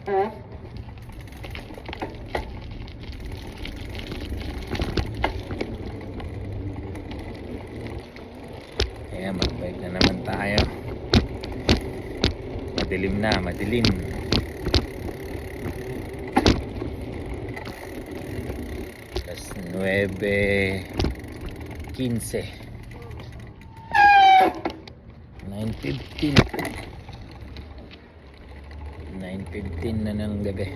Kaya magbike na naman tayo. Madilim na, madilim. Alas 9:15. 9:15 na ng gabi.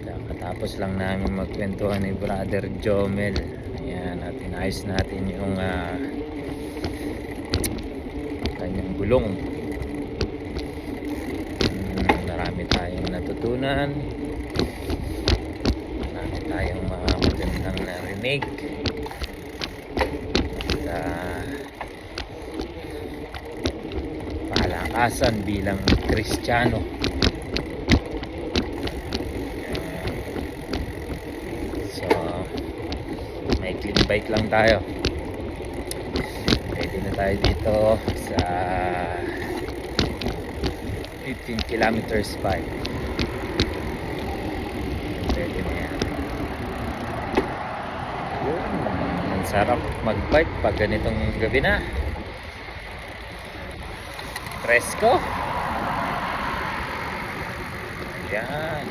Kakatapos lang namin magkwentuhan ni Brother Jomel. Ayan, tinayos natin yung kanyang gulong. Marami tayong natutunan, marami tayong mga magandang narinig at palakasan bilang Kristiyano. So may clean bike lang tayo. Ready na tayo dito sa 15 kilometers pa. Pwede na yan. Ang sarap magbike pag ganitong gabi na. Presko. Yan.